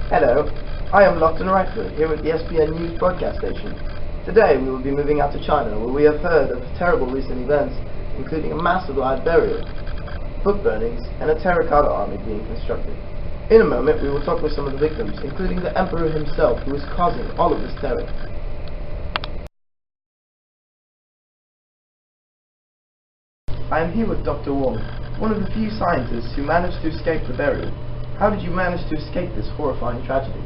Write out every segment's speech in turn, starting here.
Hello, I am Lofton Rightfoot here at the SPN News broadcast station. Today we will be moving out to China, where we have heard of terrible recent events, including a massive live burial, book burnings, and a terracotta army being constructed. In a moment we will talk with some of the victims, including the Emperor himself, who is causing all of this terror. I am here with Dr. Huan, one of the few scientists who managed to escape the burial. How did you manage to escape this horrifying tragedy?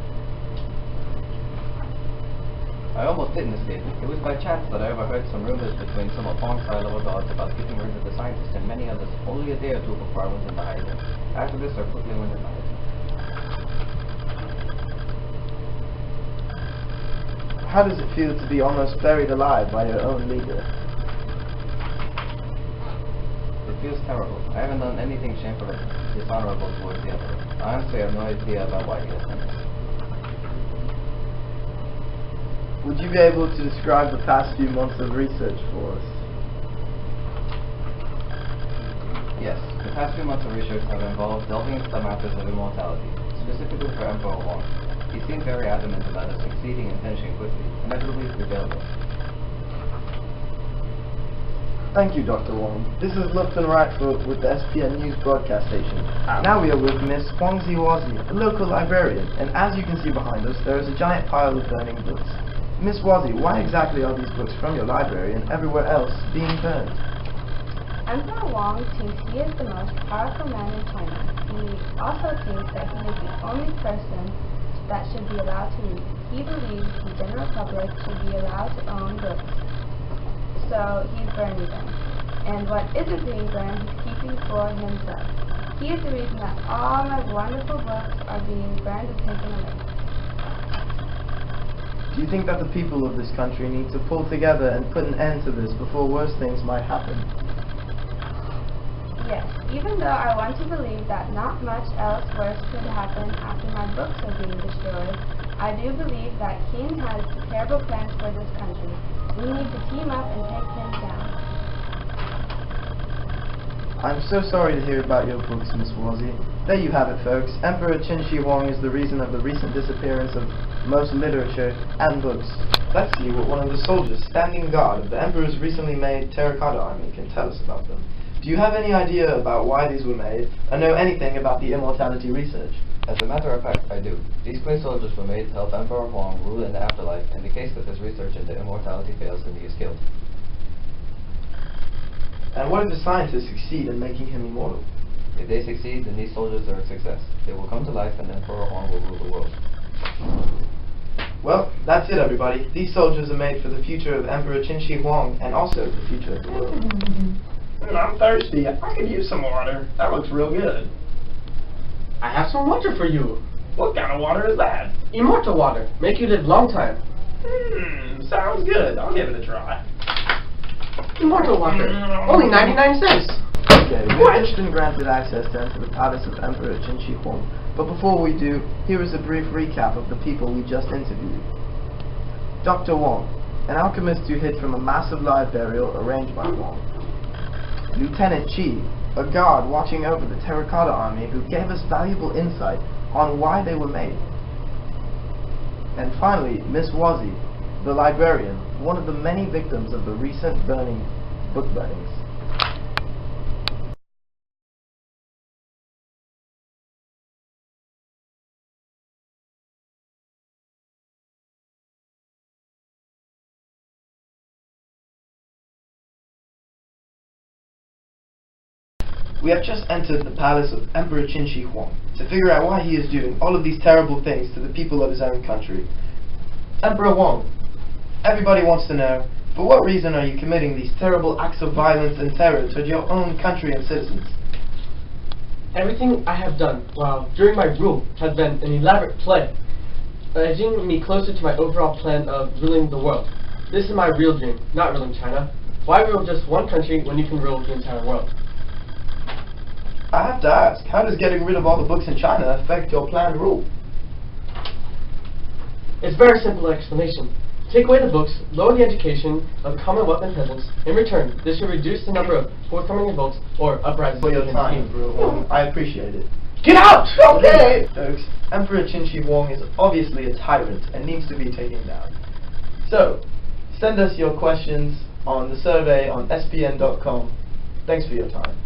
I almost didn't escape. It was by chance that I overheard some rumors between some of Huan's high-level gods about getting rid of the scientists and many others only a day or two before I went into hiding. After this, I quickly went into hiding. How does it feel to be almost buried alive by your own leader? It feels terrible. I haven't done anything shameful or dishonorable towards the Emperor. I honestly have no idea about why he has done this. Would you be able to describe the past few months of research for us? Yes, the past few months of research have involved delving into the matters of immortality, specifically for Emperor Huan. He seemed very adamant about us succeeding and finishing quickly, inevitably prevailed us. Thank you, Dr. Huan. This is Lofton Rightfoot with the SPN News broadcast station. Now we are with Miss Huang Ziwazi, a local librarian, and as you can see behind us, there is a giant pile of burning books. Miss Wazi, why exactly are these books from your library and everywhere else being burned? Emperor Huang thinks he is the most powerful man in China. He also thinks that he is the only person that should be allowed to read. He believes the general public should be allowed to own books. So he's burning them. And what isn't being burned, he's keeping for himself. He is the reason that all my wonderful books are being burned and taken away. Do you think that the people of this country need to pull together and put an end to this before worse things might happen? Yes, even though I want to believe that not much else worse could happen after my books are being destroyed, I do believe that King has terrible plans for this country. We need to team up and take him down. I'm so sorry to hear about your books, Miss Wazi. There you have it, folks. Emperor Qin Shi Huang is the reason of the recent disappearance of most literature and books. Let's see what one of the soldiers standing guard of the Emperor's recently made terracotta army can tell us about them. Do you have any idea about why these were made, or know anything about the immortality research? As a matter of fact, I do. These clay soldiers were made to help Emperor Huan rule in the afterlife in the case that his research into immortality fails and he is killed. And what if the scientists succeed in making him immortal? If they succeed, then these soldiers are a success. They will come to life and Emperor Huan will rule the world. Well, that's it, everybody. These soldiers are made for the future of Emperor Qin Shi Huang and also the future of the world. I'm thirsty. I could use some water. That looks real good. I have some water for you. What kind of water is that? Immortal water. Make you live long time. Sounds good. I'll give it a try. Immortal water. Only 99 cents. Okay, we've just been granted access to enter the palace of Emperor Qin Shi Huang. But before we do, here is a brief recap of the people we just interviewed. Dr. Huang, an alchemist who hid from a massive live burial arranged by Huang. Lieutenant Qi, a guard watching over the terracotta army who gave us valuable insight on why they were made. And finally, Miss Wazi, the librarian, one of the many victims of the recent book burnings. We have just entered the palace of Emperor Qin Shi Huang to figure out why he is doing all of these terrible things to the people of his own country. Emperor Huang, everybody wants to know, for what reason are you committing these terrible acts of violence and terror toward your own country and citizens? Everything I have done during my rule has been an elaborate play, edging me closer to my overall plan of ruling the world. This is my real dream, not ruling China. Why rule just one country when you can rule the entire world? I have to ask, how does getting rid of all the books in China affect your planned rule? It's a very simple explanation. Take away the books, lower the education of the Commonwealth and peasants. In return, this will reduce the number of forthcoming revolts or uprisings. For your time, bro. I appreciate it. Get out! Okay! Folks, Emperor Qin Shi Huang is obviously a tyrant and needs to be taken down. So, send us your questions on the survey on spn.com. Thanks for your time.